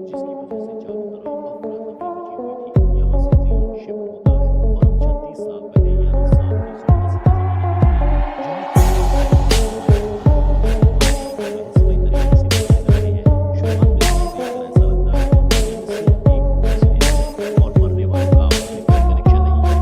जिसकी वजह से चारों तरफ अफरा तफरी मची हुई थी। यहाँ से ज़ीन शिफ्ट होता है और हम 36 साल पहले यानी साल 1980 के ज़माने में आते हैं, जहाँ सही तरीके से बताए जाते हैं। शुरुआत में देखकर ऐसा लगता है कि ये सिर्फ एक एक्सीडेंट है और मरने वाले का आपस में कोई कनेक्शन नहीं है,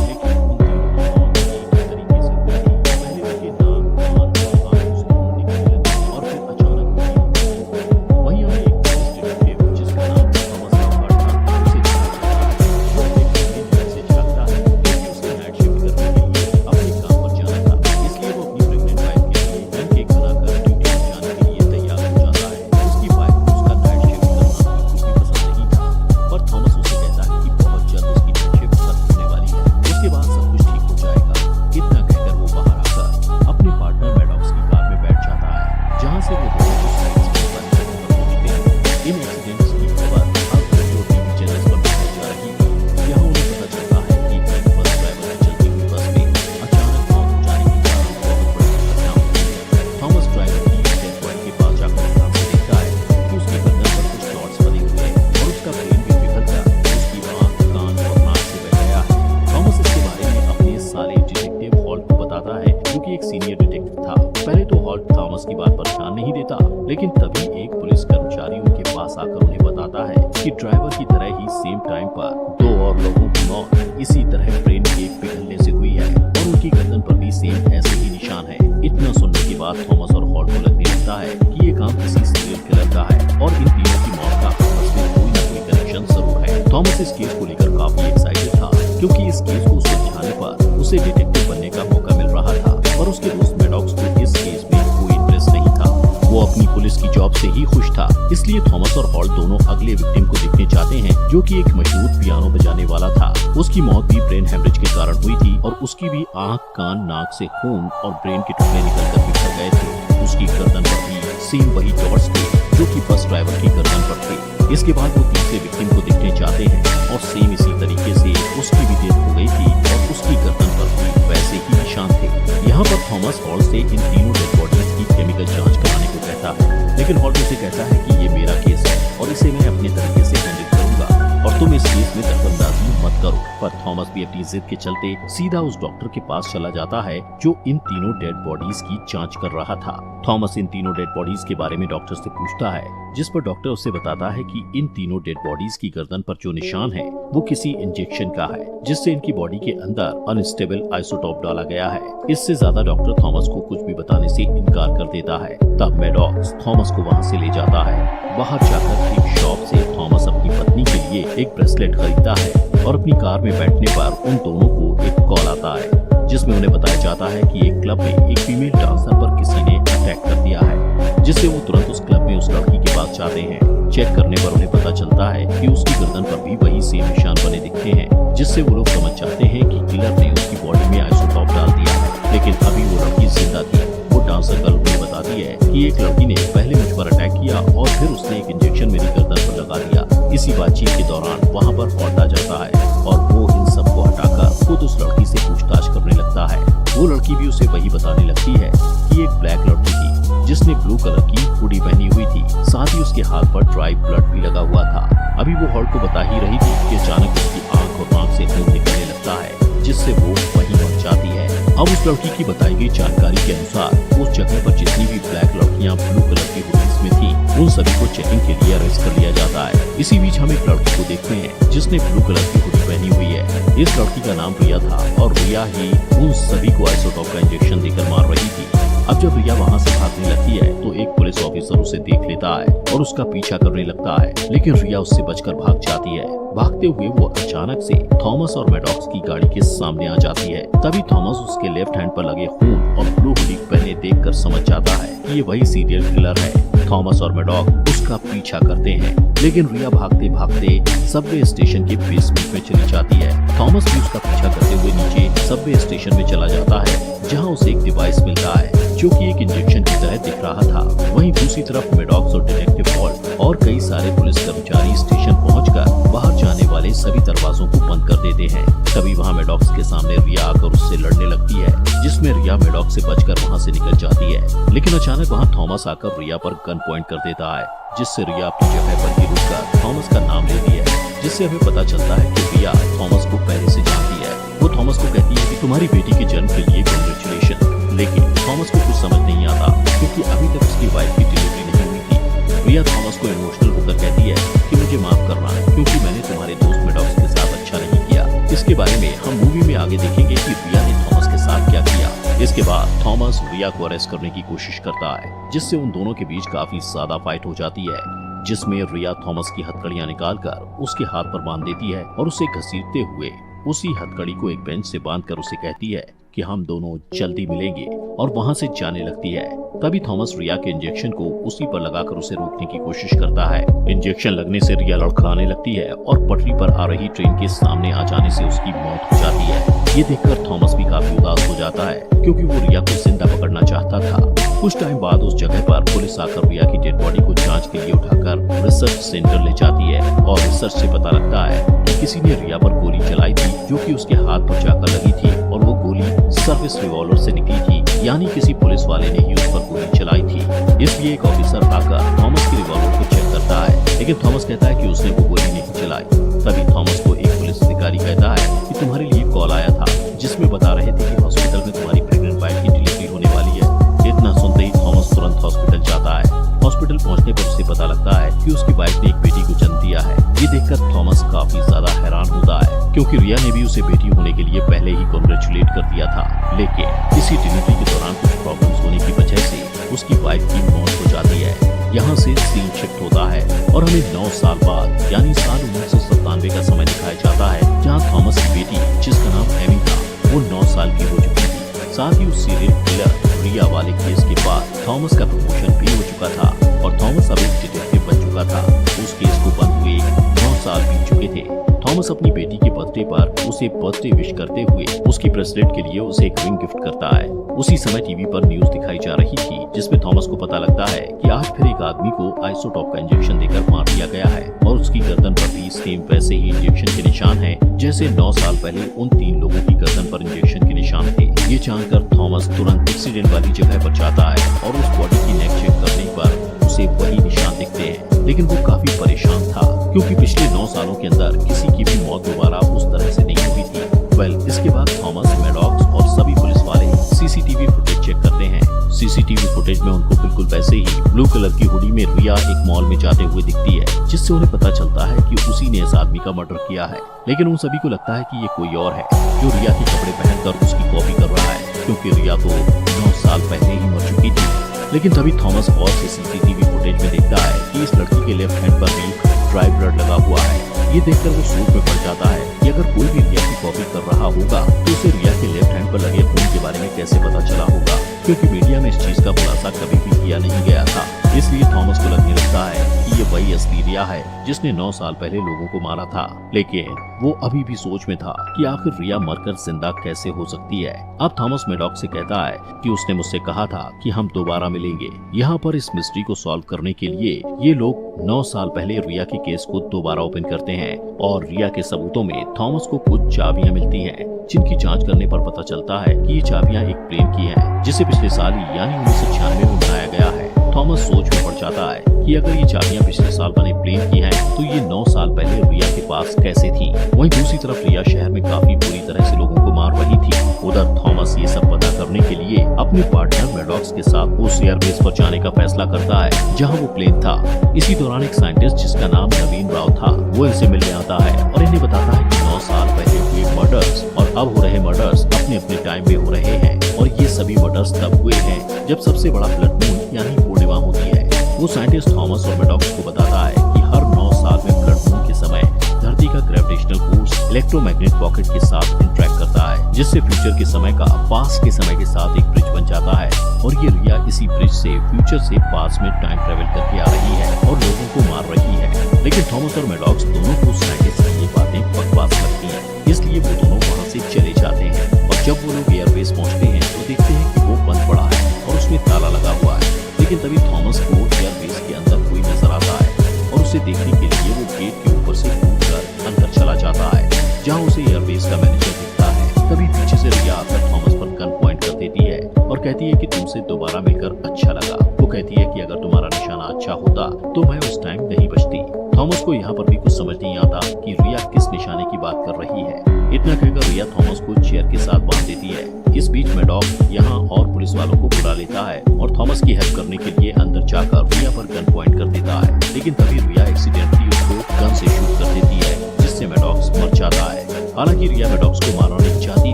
लेकिन उन तीनों की मौत एक तरीके से हुई थी। पहले उनके नाक, कान और आंखों से खून निकलने लगा और फिर अचानक उनकी मौत हो गई। वहीं हमें एक पुलिस डिटेक्टिव जिसका नाम थॉमस लॉकहार्ट था, उसे दिखाया जाता है, जो अपने करीबी घर से झाँकता है क्योंकि उसे नाइट शिफ्ट करने के लिए अपने काम पर जाना था। इसलिए वो अपनी प्रेग्नेंट वाइफ के लिए पैनकेक बनाकर ड्यूटी पर जाने के लिए तैयार हो जाता है। उसकी वाइफ को उसका नाइट शिफ्ट करना बिल्कुल भी पसंद नहीं था, पर थॉमस उसे कहता है कि बहुत जल्द उसकी नाइट शिफ्ट खत्म होने वाली है, उसके बाद सब कुछ ठीक हो जाएगा। इतना कहकर वो बाहर आकर अपने पार्टनर मैडॉक्स की कार में बैठ जाता है, जहाँ से वो दोनों को साइड स्टेशन पर पहुंचते हैं। इन एक्सीडेंट्स की खबर अब रेडियो टीवी चैनल्स पर बताई जा रही है। यहाँ उन्हें पता चलता है कि एक बस ड्राइवर की चलती हुई बस में अचानक मौत हो जाने के कारण बहुत बड़ी घटना होती है। थॉमस ड्राइवर की डेड बॉडी के पास जाकर ध्यान से देखता है कि उसकी गर्दन पर कुछ डॉट्स बने हुए हैं और उसका ब्रेन भी पिघलकर उसकी आंख, कान और नाक से बह गया है। थॉमस इसके बारे में अपने साले डिटेक्टिव हॉल्ट को बताता है, जो कि एक सीनियर डिटेक्टिव था। पहले तो हॉल्ट थॉमस की बात पर ध्यान नहीं देता, लेकिन तभी एक पुलिस कर्मचारी उनके पास आकर उन्हें बताता है कि ड्राइवर की तरह ही सेम टाइम पर 2 और लोगों की मौत इसी तरह ब्रेन के पिघलने से हुई है और उनकी गर्दन पर भी सेम ऐसे ही निशान है। इतना सुनने के बाद थॉमस और हॉल्ट को लगने लगता है कि ये काम किसी सीरियल किलर का है और इन तीनों की मौत का आपस में कोई न कोई कनेक्शन जरूर है। थॉमस इस केस को लेकर काफी एक्साइटेड था, क्योंकि इस केस को सुलझाने पर उसे डिटेक्टिव बनने का मौका मिल रहा था, और उसके दोस्त मैडॉक्स को इस केस में कोई इंटरेस्ट नहीं था। वो अपनी पुलिस की जॉब से ही खुश था। इसलिए थॉमस और हॉल्ट दोनों अगले विक्टिम को देखने जाते हैं, जो कि एक मशहूर पियानो बजाने वाला था। उसकी मौत भी ब्रेन हेमरेज के कारण हुई थी और उसकी भी आंख, कान, नाक से खून और ब्रेन के टुकड़े निकलकर बिखर गए थे। उसकी गर्दन पर भी सेम वही डॉट्स थे जो कि बस ड्राइवर की गर्दन पर थे। इसके बाद वो तीसरे विक्टिम को देखने जाते हैं और सेम इसी तरीके से उसकी भी डेथ हो गई थी और उसकी गर्दन पर भी वैसे ही निशान थे। यहाँ पर थॉमस हॉल्ट से इन तीनों डेड बॉडीज की केमिकल जांच कराने को कहता है, लेकिन हॉल्ट उसे कहता है कि ये मेरा केस है और इसे मैं अपने तरीके से हैंडल करूंगा और तुम इस केस में दखलंदाजी मत करो। पर थॉमस भी अपनी जिद के चलते सीधा उस डॉक्टर के पास चला जाता है जो इन तीनों डेड बॉडीज की जांच कर रहा था। थॉमस इन तीनों डेड बॉडीज के बारे में डॉक्टर से पूछता है, जिस पर डॉक्टर उसे बताता है कि इन तीनों डेड बॉडीज की गर्दन पर जो निशान है वो किसी इंजेक्शन का है, जिससे इनकी बॉडी के अंदर अनस्टेबल आइसोटोप डाला गया है। इससे ज्यादा डॉक्टर थॉमस को कुछ भी बताने से इनकार कर देता है। तब मैडॉक्स थॉमस को वहाँ से ले जाता है। बाहर जाकर एक शॉप से थॉमस अपनी पत्नी के लिए एक ब्रेसलेट खरीदता है और अपनी कार में बैठने पर उन दोनों को एक कॉल आता है, जिसमें उन्हें बताया जाता है कि एक क्लब में एक फीमेल डांसर पर किसी ने अटैक कर दिया है, जिससे वो तुरंत उस क्लब में उस लड़की के पास जाते हैं। चेक करने पर उन्हें पता चलता है कि उसकी गर्दन पर भी वही सेम निशान बने दिखते हैं, जिससे वो लोग समझ जाते हैं कि किलर ने उसकी बॉडी में आइसोटोप डाल दिया है। लेकिन अभी वो लड़की जिंदा थी। वो डांसर गर्ल उन्हें बताती है कि एक लड़की ने पहले मुझ पर अटैक किया और फिर उसने एक इंजेक्शन मेरी गर्दन पर लगा दिया। इसी बातचीत के दौरान वहाँ पर हॉल्ट आ जाता है और वो इन सबको हटाकर खुद उस लड़की से पूछताछ करने लगता है। वो लड़की भी उसे वही बताने लगती है कि एक ब्लैक लड़की थी जिसने ब्लू कलर की हुडी पहनी हुई थी, साथ ही उसके हाथ पर ड्राई ब्लड भी लगा हुआ था। अभी वो हॉल्ट को बता ही रही थी कि अचानक उसकी आंख और नाक से खून निकलने लगता है, जिससे वो वहीं पहुंच जाती है। अब उस लड़की की बताई गई जानकारी के अनुसार उस जगह पर जितनी भी ब्लैक लड़कियां ब्लू कलर की हुडीज में थी, उन सभी को चेकिंग के लिए अरेस्ट कर लिया जाता है। इसी बीच हम एक लड़की को देखते हैं जिसने ब्लू कलर की हुडी पहनी हुई है। इस लड़की का नाम रिया था और रिया ही उन सभी को आइसोटोप का इंजेक्शन देकर मार रही थी। अब जब रिया वहाँ से भागने लगती है तो एक पुलिस ऑफिसर उसे देख लेता है और उसका पीछा करने लगता है, लेकिन रिया उससे बचकर भाग जाती है। भागते हुए वो अचानक से थॉमस और मैडॉक्स की गाड़ी के सामने आ जाती है। तभी थॉमस उसके लेफ्ट हैंड पर लगे खून और ब्लू हुडी पहने देखकर समझ जाता है कि ये वही सीरियल किलर है। थॉमस और मैडॉक उसका पीछा करते हैं, लेकिन रिया भागते भागते सबवे स्टेशन के बेसमेंट में चली जाती है। थॉमस भी उसका पीछा करते हुए नीचे सबवे स्टेशन में चला जाता है, जहाँ उसे एक डिवाइस मिलता है जो कि एक इंजेक्शन की तरह दिख रहा था। वहीं दूसरी तरफ मैडॉक्स और डिटेक्टिव हॉल्ट और कई सारे पुलिस कर्मचारी स्टेशन पहुंचकर बाहर जाने वाले वाले सभी दरवाजों को बंद कर देते हैं। तभी वहाँ मैडॉक्स के सामने रिया आकर उससे लड़ने लगती है, जिसमें रिया मैडॉक्स से बचकर वहाँ से निकल जाती है। लेकिन अचानक वहाँ थॉमस आकर रिया पर गन पॉइंट कर देता है, जिससे रिया अपनी जगह पर ही रुककर थॉमस का नाम लेती है, जिससे हमें पता चलता है कि रिया थॉमस को पहले से जानती है। वो थॉमस को कहती है कि तुम्हारी बेटी के जन्म के लिए कांग्रेचुलेशन। लेकिन थॉमस को कुछ समझ नहीं आता, क्योंकि अभी तक उसकी वाइफ की डिलीवरी नहीं हुई थी। रिया थॉमस को इमोशनल होकर कहती है कि मुझे माफ करना, क्योंकि मैंने तुम्हारे दोस्त मैडॉक्स के साथ अच्छा नहीं किया। इसके बारे में हम मूवी में आगे देखेंगे कि रिया ने थॉमस के साथ क्या किया। इसके बाद थॉमस रिया को अरेस्ट करने की कोशिश करता है, जिससे उन दोनों के बीच काफी ज्यादा फाइट हो जाती है, जिसमें रिया थॉमस की हथकड़ियां निकालकर उसके हाथ पर बांध देती है और उसे घसीटते हुए उसी हथकड़ी को एक बेंच से बांधकर उसे कहती है कि हम दोनों जल्दी मिलेंगे, और वहां से जाने लगती है। तभी थॉमस रिया के इंजेक्शन को उसी पर लगाकर उसे रोकने की कोशिश करता है। इंजेक्शन लगने से रिया लड़खड़ाने लगती है और पटरी पर आ रही ट्रेन के सामने आ जाने से उसकी मौत हो जाती है। ये देखकर थॉमस भी काफी उदास हो जाता है, क्योंकि वो रिया को जिंदा पकड़ना चाहता था। कुछ टाइम बाद उस जगह पर पुलिस आकर रिया की डेड बॉडी को जांच के लिए उठाकर रिसर्च सेंटर ले जाती है, और रिसर्च से पता लगता है कि किसी ने रिया पर गोली चलाई थी, जो कि उसके हाथ पर जाकर लगी थी, और वो गोली सर्विस रिवॉल्वर से निकली थी, यानी किसी पुलिस वाले ने ही उस पर गोली चलाई थी। इसलिए एक ऑफिसर आकर थॉमस की रिवॉल्वर को चेक करता है, लेकिन थॉमस कहता है कि उसने वो गोली नहीं चलाई। तभी थॉमस को एक पुलिस अधिकारी कहता है कि तुम्हारे लिए कॉल आया था, जिसमें बता रहे थे कि हॉस्पिटल में तुम्हारी प्रेग्नेंट वाइफ की डिलीवरी होने वाली है। इतना सुनते ही थॉमस तुरंत हॉस्पिटल जाता है। हॉस्पिटल पहुंचने पर उसे पता लगता है कि उसकी वाइफ ने एक बेटी को जन्म दिया है। ये देखकर थॉमस काफी ज्यादा हैरान होता है, क्योंकि रिया ने भी उसे बेटी होने के लिए पहले ही कांग्रेचुलेट कर दिया था। लेकिन इसी डिलीवरी के दौरान कुछ प्रॉब्लम्स होने की वजह से उसकी वाइफ की मौत हो जाती है। यहाँ से सीन शिफ्ट होता है और हमें 9 साल बाद यानी साल 1997 का समय दिखाया जाता है, जहाँ थॉमस की बेटी, जिसका नाम एमी था, वो 9 साल की हो चुकी थी। साथ ही उस सीरियल किलर रिया वाले केस के बाद थॉमस का प्रमोशन भी हो चुका था, और थॉमस अब एक डिटेक्टिव बन चुका था। उस केस को बंद हुए 9 साल बीत चुके थे। थॉमस अपनी बेटी के बर्थडे पर उसे बर्थडे विश करते हुए उसकी ब्रेसलेट के लिए उसे एक रिंग गिफ्ट करता है। उसी समय टीवी पर न्यूज दिखाई जा रही थी, जिसमें थॉमस को पता लगता है कि आज फिर एक आदमी को आइसोटॉप का इंजेक्शन देकर मार दिया गया है, और उसकी गर्दन पर भी सेम वैसे ही इंजेक्शन के निशान हैं, जैसे 9 साल पहले उन 3 लोगों की गर्दन पर इंजेक्शन के निशान थे। ये जानकर थॉमस तुरंत एक्सीडेंट वाली जगह पर जाता है, और उस बॉडी की नेक चेक करने पर उसे वही निशान दिखते हैं। लेकिन वो काफी परेशान था, क्योंकि पिछले 9 सालों के अंदर किसी की भी मौत दोबारा उस तरह से नहीं हुई थी। इसके बाद थॉमस, मैडॉक्स और सभी पुलिस वाले सीसीटीवी फुटेज चेक करते हैं। सीसीटीवी फुटेज में उनको बिल्कुल वैसे ही ब्लू कलर की हुडी में रिया एक मॉल में जाते हुए दिखती है, जिससे उन्हें पता चलता है कि उसी ने इस आदमी का मर्डर किया है। लेकिन उन सभी को लगता है कि ये कोई और है, जो रिया के कपड़े पहनकर उसकी कॉपी कर रहा है, क्योंकि रिया तो 9 साल पहले ही मर चुकी थी। लेकिन तभी थॉमस और सीसीटीवी फुटेज में देखता है कि इस लड़की के लेफ्ट हैंड पर भी ड्राई ब्लड लगा हुआ है। ये देखकर वो सोच में पड़ जाता है कि अगर कोई भी रिया की कॉपी कर रहा होगा, तो उसे रिया के लेफ्ट हैंड पर लगे खून के बारे में कैसे पता चला होगा, क्योंकि मीडिया में इस चीज का खुलासा कभी भी किया नहीं गया था। इसलिए थॉमस को लगने लगता है कि ये वही असली रिया है, जिसने 9 साल पहले लोगों को मारा था। लेकिन वो अभी भी सोच में था कि आखिर रिया मरकर जिंदा कैसे हो सकती है। अब थॉमस मैडॉक्स से कहता है कि उसने मुझसे कहा था कि हम दोबारा मिलेंगे। यहाँ पर इस मिस्ट्री को सॉल्व करने के लिए ये लोग 9 साल पहले रिया के केस को दोबारा ओपन करते हैं, और रिया के सबूतों में थॉमस को कुछ चाबियां मिलती हैं, जिनकी जांच करने पर पता चलता है कि ये चाबियां एक प्लेन की हैं, जिसे पिछले साल यानी 1996 में बनाया गया है। थॉमस सोच में पड़ जाता है कि अगर ये चाबियां पिछले साल बने प्लेन की हैं, तो ये 9 साल पहले रिया के पास कैसे थी। वहीं दूसरी तरफ रिया शहर में काफी बुरी तरह से लोगों को मार रही थी। उधर थॉमस ये सब पता करने के लिए अपने पार्टनर मैडॉक्स के साथ उस एयरबेस पर जाने का फैसला करता है, जहाँ वो प्लेन था। इसी दौरान एक साइंटिस्ट, जिसका नाम नवीन राव था, वो इनसे मिलने आता है और इन्हें बताता है कि 9 साल पहले हुए मर्डर्स और अब हो रहे मर्डर्स अपने अपने टाइम में हो रहे हैं, और ये सभी मर्डर्स तब हुए हैं जब सबसे बड़ा ब्लड मून यानी पूर्णिमा होती है। वो साइंटिस्ट थॉमस और मैडॉक्स को बताता है कि हर 9 साल में ब्लड मून के समय धरती का ग्रेविटेशनल फोर्स इलेक्ट्रोमैग्नेट पॉकेट के साथ इंटरेक्ट करता है, जिससे फ्यूचर के समय का पास्ट के समय के साथ एक ब्रिज बन जाता है। और ये रिया इसी ब्रिज से फ्यूचर से पास्ट में टाइम ट्रेवल करके आ रही है और लोगों को मार रही है। लेकिन थॉमस और मैडॉक्स दोनों को साइंटिस्ट की ये बातें बकवास लगती हैं, इसलिए वो दोनों वहाँ से चले जाते हैं। और जब वो लोग एयरबेस पहुँचते हैं तो देखते हैं कि वो बंद पड़ा है और उसमें ताला लगा हुआ है। लेकिन तभी थॉमस को एयरबेस के अंदर कोई नजर आता है, और उसे देखने के लिए वो गेट के ऊपर से कूदकर अंदर चला चला जाता है जहाँ उसे एयरबेस का मैनेजर दिखता है। तभी पीछे से रिया आकर थॉमस पर गन पॉइंट कर देती है और कहती है कि तुमसे दोबारा मिलकर अच्छा लगा। वो कहती है कि अगर तुम्हारा निशाना अच्छा होता तो मैं उस टाइम नहीं बचती। थॉमस को यहाँ पर भी कुछ समझ नहीं आता कि रिया किस निशाने की बात कर रही है। इतना कहकर रिया थॉमस को चेयर के साथ बांध देती है। इस बीच मैडॉक यहाँ और पुलिस वालों को बुला लेता है और थॉमस की हेल्प करने के लिए अंदर जाकर रिया पर गन पॉइंट कर देता है। लेकिन तभी रिया एक्सीडेंटली उसको गन से शूट कर देती है, जिससे मैडॉक्स मर जाता है। हालांकि रिया मैडॉक्स को मारना नहीं चाहती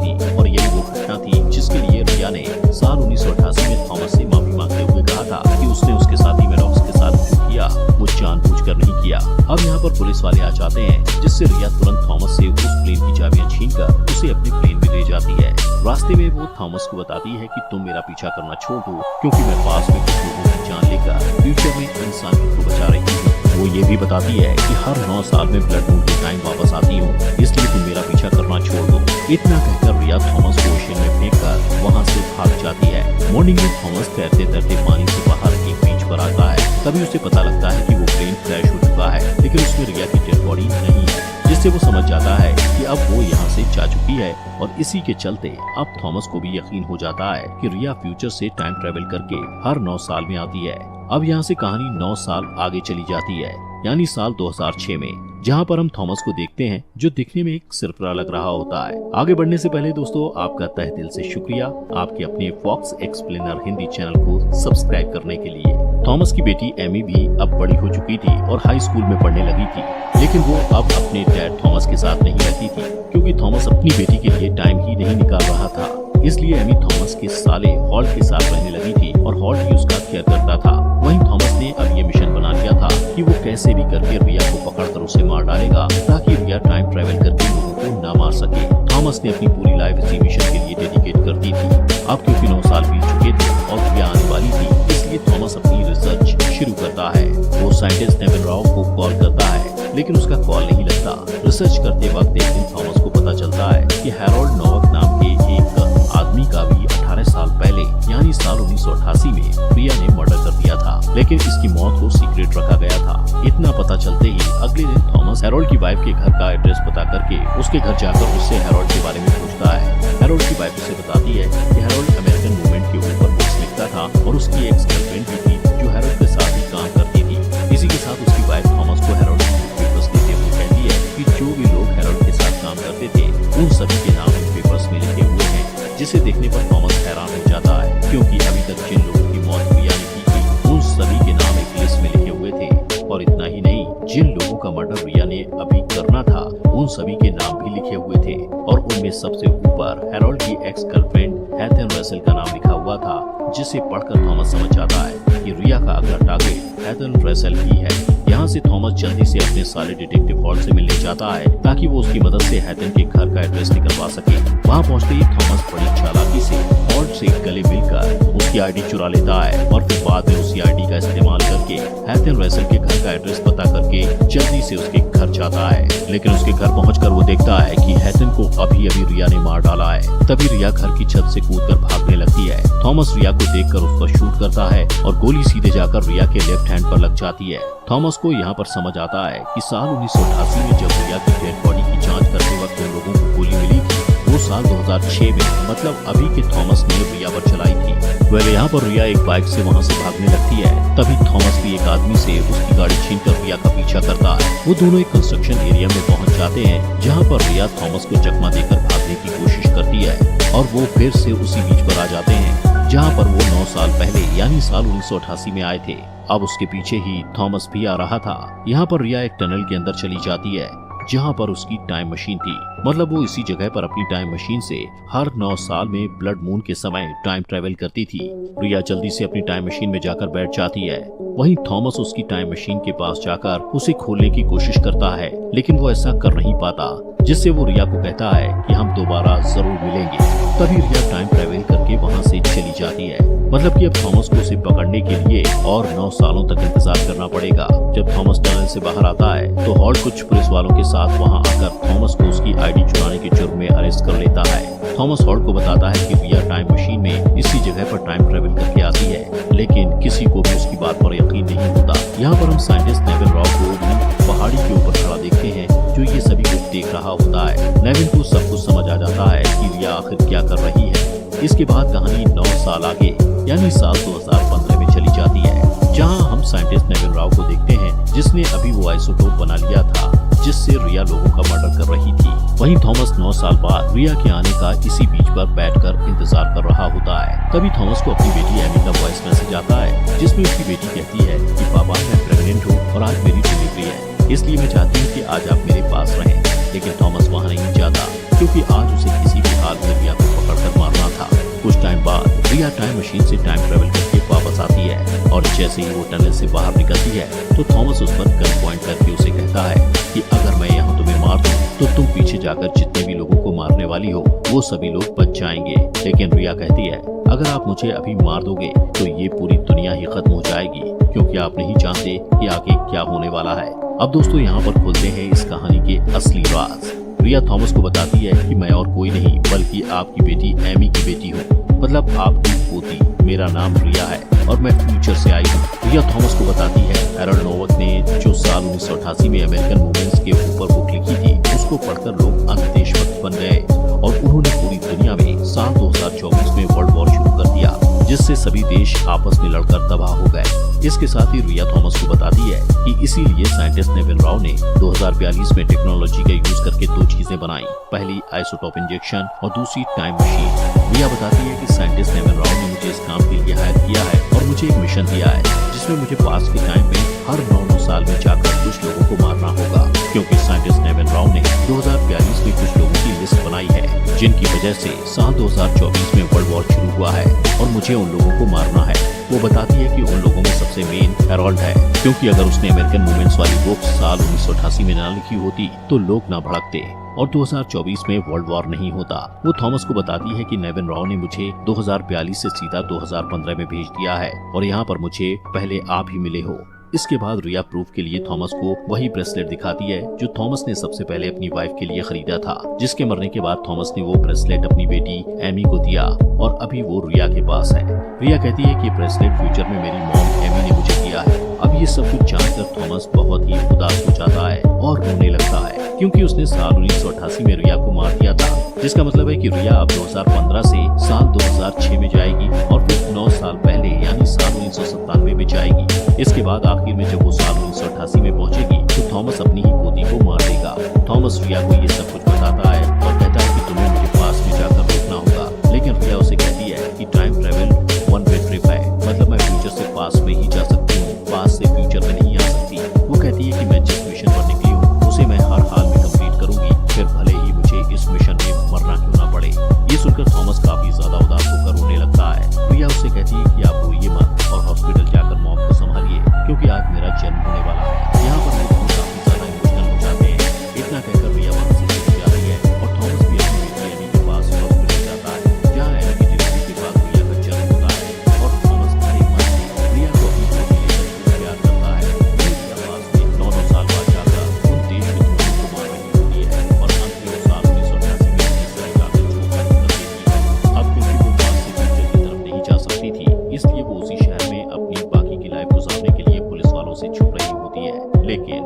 थी और यही वो घटना थी जिसके लिए रिया ने साल 1988 में थॉमस से माफी मांगते हुए कहा था कि उसने उसके साथी मैडॉक्स के साथ जो किया वो जानबूझकर नहीं किया। अब यहाँ पर पुलिस वाले आ जाते हैं, जिससे रिया तुरंत थॉमस से उस प्लेन की चाबियां छीनकर उसे अपने प्लेन में ले जाती है। रास्ते में वो थॉमस को बताती है कि तुम मेरा पीछा करना छोड़ दो, क्योंकि मैं पास में कुछ लोगों की जान लेकर फ्यूचर में इंसानियत को बचा रही हूँ। वो ये भी बताती है कि हर 9 साल में ब्लड मून के टाइम वापस आती हूँ, इसलिए तुम मेरा पीछा करना छोड़ दो। इतना कहकर रिया थॉमस को ओशन में फेंककर वहाँ से भाग जाती है। मॉर्निंग में थॉमस तैरते तैरते पानी से बाहर एक बीच पर आता है। तभी उसे पता लगता है कि वो प्लेन क्रैश हो चुका है, लेकिन उसमें रिया की डेड बॉडी नहीं है, जिससे वो समझ जाता है कि अब वो यहाँ से जा चुकी है। और इसी के चलते अब थॉमस को भी यकीन हो जाता है कि रिया फ्यूचर से टाइम ट्रेवल करके हर 9 साल में आती है। अब यहाँ से कहानी 9 साल आगे चली जाती है, यानी साल 2006 में, जहाँ पर हम थॉमस को देखते हैं जो दिखने में एक सिरफरा लग रहा होता है। आगे बढ़ने से पहले दोस्तों आपका तहे दिल से शुक्रिया आपके अपने फॉक्स एक्सप्लेनर हिंदी चैनल को सब्सक्राइब करने के लिए। थॉमस की बेटी एमी भी अब बड़ी हो चुकी थी और हाई स्कूल में पढ़ने लगी थी, लेकिन वो अब अपने डैड थॉमस के साथ नहीं रहती थी, क्योंकि थॉमस अपनी बेटी के लिए टाइम ही नहीं निकाल रहा था। इसलिए एमी थॉमस के साले हॉल्ट के साथ रहने लगी थी और हॉल्ट ही उसका केयर करता था। वहीं थॉमस ने अब ये मिशन बना लिया था कि वो कैसे भी करके रिया को पकड़कर उसे मार डालेगा, ताकि रिया टाइम ट्रेवल करके लोगों को न मार सके। थॉमस ने अपनी पूरी लाइफ इसी मिशन के लिए डेडिकेट कर दी थी। अब क्योंकि 9 साल बीत चुके थे और रिया आने वाली थी, इसलिए थॉमस अपनी रिसर्च शुरू करता है। वो साइंटिस्ट नेविन राव को कॉल करता है, लेकिन उसका कॉल नहीं लगता। रिसर्च करते वक्त एक दिन थॉमस को पता चलता है कि हैरोल्ड नोवाक नाम के एक आदमी का भी 18 साल पहले यानी साल 1988 में रिया ने मर्डर कर दिया था, लेकिन इसकी मौत को सीक्रेट रखा गया था। इतना पता चलते ही अगले दिन थॉमस हैरोल्ड की वाइफ के घर का एड्रेस पता करके उसके घर जाकर उससे हैरोल्ड के बारे में पूछता है। हैरोल्ड की वाइफ उसे बताती है कि हैरोल्ड अमेरिकन मूवमेंट के ऊपर बुक्स लिखता था और उसकी एक गर्लफ्रेंड भी थी जो हैरोल्ड के साथ ही काम करती थी। इसी के साथ उसकी वाइफ थॉमस को हैरोल्ड के पेपर्स देते हुए कहती है कि जो भी लोग हैरोल्ड के साथ काम करते थे उन सभी के नाम इन पेपर्स में लिखे हुए हैं, जिसे देखने पर थॉमस हैरान हो जाता है, क्योंकि अभी तक जिन लोगों की मौत रिया ने की थी उन सभी के नाम एक लिस्ट में लिखे हुए थे। और इतना ही नहीं, जिन लोगों का मर्डर रिया ने अभी करना था उन सभी के नाम भी लिखे हुए थे, और उनमें सबसे ऊपर हैरोल्ड की एक्स गर्लफ्रेंड हेथन रसेल का नाम लिखा हुआ था, जिसे पढ़कर थॉमस समझ जाता है कि रिया का अगला टारगेट हेथन रसेल ही है। यहाँ से थॉमस जल्दी से अपने साले डिटेक्टिव हॉल्ट से मिलने जाता है, ताकि वो उसकी मदद से हेथन के घर का एड्रेस निकलवा सके। वहाँ पहुँचते ही थॉमस बड़ी चालाकी से हॉल्ट से गले मिलकर उसकी आईडी चुरा लेता है और फिर बाद में उसी आईडी का इस्तेमाल करके हेथन रसेल के घर का एड्रेस पता करके जल्दी से उसके घर जाता है। लेकिन उसके घर पहुंचकर वो देखता है कि हेथन को अभी अभी रिया ने मार डाला है। तभी रिया घर की छत से कूदकर भागने लगती है। थॉमस रिया को देखकर उस पर शूट करता है और गोली सीधे जाकर रिया के लेफ्ट हैंड पर लग जाती है। थॉमस को यहाँ पर समझ आता है कि साल 1988 में जब रिया की डेड बॉडी की जांच करते वक्त जिन लोगों को गोली मिली थी वो साल 2006 में, मतलब अभी के थॉमस ने रिया पर चलाई थी। वह यहाँ पर रिया एक बाइक से वहाँ से भागने लगती है। तभी थॉमस भी एक आदमी से उसकी गाड़ी छीनकर रिया का पीछा करता है। वो दोनों एक कंस्ट्रक्शन एरिया में पहुँच जाते हैं, जहाँ पर रिया थॉमस को चकमा देकर भागने की कोशिश करती है और वो फिर से उसी बीच पर आ जाते हैं जहाँ पर वो 9 साल पहले यानी साल 1988 में आए थे। अब उसके पीछे ही थॉमस भी आ रहा था। यहाँ पर रिया एक टनल के अंदर चली जाती है जहाँ पर उसकी टाइम मशीन थी, मतलब वो इसी जगह पर अपनी टाइम मशीन से हर 9 साल में ब्लड मून के समय टाइम ट्रेवल करती थी। रिया जल्दी से अपनी टाइम मशीन में जाकर बैठ जाती है। वहीं थॉमस उसकी टाइम मशीन के पास जाकर उसे खोलने की कोशिश करता है, लेकिन वो ऐसा कर नहीं पाता, जिससे वो रिया को कहता है कि हम दोबारा जरूर मिलेंगे। तभी रिया टाइम ट्रेवल करके वहाँ से चली जाती है, मतलब कि अब थॉमस को उसे पकड़ने के लिए और 9 सालों तक इंतजार करना पड़ेगा। जब थॉमस टनल से बाहर आता है तो हॉल्ट कुछ पुलिस वालों के साथ वहाँ आकर थॉमस को उसकी आईडी चुराने के जुर्म में अरेस्ट कर लेता है। थॉमस हॉल्ट को बताता है कि रिया टाइम मशीन में इसी जगह पर टाइम ट्रेवल करके आती है, लेकिन किसी को भी उसकी बात पर यकीन नहीं होता। यहाँ पर हम साइंटिस्ट नेविन राव को भी पहाड़ी के ऊपर खड़ा देखते हैं, जो ये सभी कुछ देख देख रहा होता है। नेविन को सब कुछ समझ आ जाता है कि रिया आखिर क्या कर रही है। इसके बाद कहानी 9 साल आगे यानी साल 2015 में चली जाती है, जहां हम साइंटिस्ट नेविन राव को देखते हैं, जिसने अभी वो आइसोटोप बना लिया था जिससे रिया लोगों का मर्डर कर रही थी। वहीं थॉमस 9 साल बाद रिया के आने का इसी बीच पर बैठकर इंतजार कर रहा होता है। तभी थॉमस को अपनी बेटी एमी का वॉइस मैसेज आता है, जिसमें उसकी बेटी कहती है कि पापा मैं प्रेग्नेंट हूँ और आज मेरी डिलीवरी है, इसलिए मैं चाहती हूँ कि आज आप मेरे पास रहें। लेकिन थॉमस वहाँ नहीं जाता, क्योंकि आज उसे किसी भी हाल में रिया को पकड़कर मारना था। कुछ टाइम बाद रिया टाइम मशीन से टाइम ट्रेवल करके वापस आती है और जैसे ही वो टनल से बाहर निकलती है तो थॉमस उस पर गन पॉइंट करके उसे कहता है कि अगर मैं यहाँ तुम्हें मार दूं तो तुम पीछे जाकर जितने भी लोगों को मारने वाली हो वो सभी लोग बच जाएंगे। लेकिन रिया कहती है अगर आप मुझे अभी मार दोगे तो ये पूरी दुनिया ही खत्म हो जाएगी, क्योंकि आप नहीं जानते कि आगे क्या होने वाला है। अब दोस्तों यहाँ पर खोलते हैं इस कहानी के असली राज। रिया थॉमस को बताती है कि मैं और कोई नहीं बल्कि आपकी बेटी एमी की बेटी हूँ, मतलब आपकी पोती। मेरा नाम रिया है और मैं फ्यूचर से आई हूँ। रिया थॉमस को बताती है हैरोल्ड नोवक ने जो साल 1988 में अमेरिकन वुमेन्स के ऊपर बुक लिखी थी, उसको पढ़कर लोग अंतदेशभक्त बन गए और उन्होंने पूरी दुनिया में साल 2024 में वर्ल्ड वॉर शुरू कर दिया, जिससे सभी देश आपस में लड़कर तबाह हो गए। इसके साथ ही रिया थॉमस को बताती है कि इसीलिए साइंटिस्ट नेविन राव ने 2042 में टेक्नोलॉजी का यूज करके 2 चीजें बनाई, पहली आइसोटोप इंजेक्शन और दूसरी टाइम मशीन। रिया बताती है कि साइंटिस्ट नेविन राव ने मुझे इस काम के लिए हायर किया है और मुझे एक मिशन दिया है, जिसमें मुझे पास के टाइम में हर 9 साल में जाकर कुछ लोगों को मारना होगा, क्योंकि साइंटिस्ट नेविन राव ने 2042 में कुछ लोगों की लिस्ट बनाई है जिनकी वजह से साल 2024 में वर्ल्ड वॉर शुरू हुआ है और मुझे उन लोगों को मारना है। वो बताती है कि उन लोगों में सबसे मेन हैरोल्ड है, क्योंकि अगर उसने अमेरिकन वुमेन्स वाली बुक साल 1988 में ना लिखी होती तो लोग ना भड़कते और 2024 में वर्ल्ड वॉर नहीं होता। वो थॉमस को बताती है कि नेविन राव ने मुझे 2042 से सीधा 2015 में भेज दिया है और यहाँ पर मुझे पहले आप ही मिले हो। इसके बाद रिया प्रूफ के लिए थॉमस को वही ब्रेसलेट दिखाती है जो थॉमस ने सबसे पहले अपनी वाइफ के लिए खरीदा था, जिसके मरने के बाद थॉमस ने वो ब्रेसलेट अपनी बेटी एमी को दिया और अभी वो रिया के पास है। रिया कहती है कि ब्रेसलेट फ्यूचर में मेरी मॉम एमी ने मुझे दिया है। अब ये सब कुछ जानकर थॉमस बहुत ही उदास हो जाता है और रोने लगता है, क्योंकि उसने साल 1988 में रिया को मार दिया था, जिसका मतलब है कि रिया अब 2015 से साल 2006 में जाएगी और फिर 9 साल पहले यानी साल 1997 में जाएगी। इसके बाद आखिर में जब वो साल 1988 में पहुंचेगी तो थॉमस अपनी ही पोती को मार देगा। थॉमस रिया को ये सब कुछ बताता है और कहता है कि तुम्हें मुझे पास में जाकर रोकना होगा, लेकिन रिया उसे कहती है कि time travel one way trip है, मतलब मैं फ्यूचर से पास में ही जा सकती हूँ, पास से फ्यूचर में नहीं आ सकती। वो कहती है कि मैं जिस मिशन पर निकली हूँ उसे मैं हर हाल में कंप्लीट करूंगी, फिर भले ही मुझे इस मिशन में मरना क्यों ना पड़े। ये सुनकर थॉमस काफी ज्यादा उदास होकर रोने लगता है। रिया उससे कहती है कि आप रोइए मत और हॉस्पिटल जाकर मॉम को संभालिए, क्योंकि आज मेरा जन्म होने वाला है। यहाँ पर वो दोनों काफी ज्यादा इमोशनल हो जाते हैं। इतना कहकर रिया वहाँ से चली जा रही है और थॉमस भी अपनी बेटी एमी के पास हॉस्पिटल जाता है, जहाँ एमी की डिलीवरी के बाद रिया का जन्म होता है और थॉमस हर एक मन से रिया को अपनी बेटी लेकर प्यार करता है। रिया पास में 9 साल बाद जाकर उन देश के लोगों को मार रही होती है और अंत में साल 1988 में इसराइल जाकर जो कर देती है। अब क्योंकि वो पास से फ्यूचर की तरफ नहीं जा सकती थी, इसलिए वो उसी शहर में अपनी बाकी की लाइफ गुजारने के लिए पुलिस वालों से छुप रही होती है। लेकिन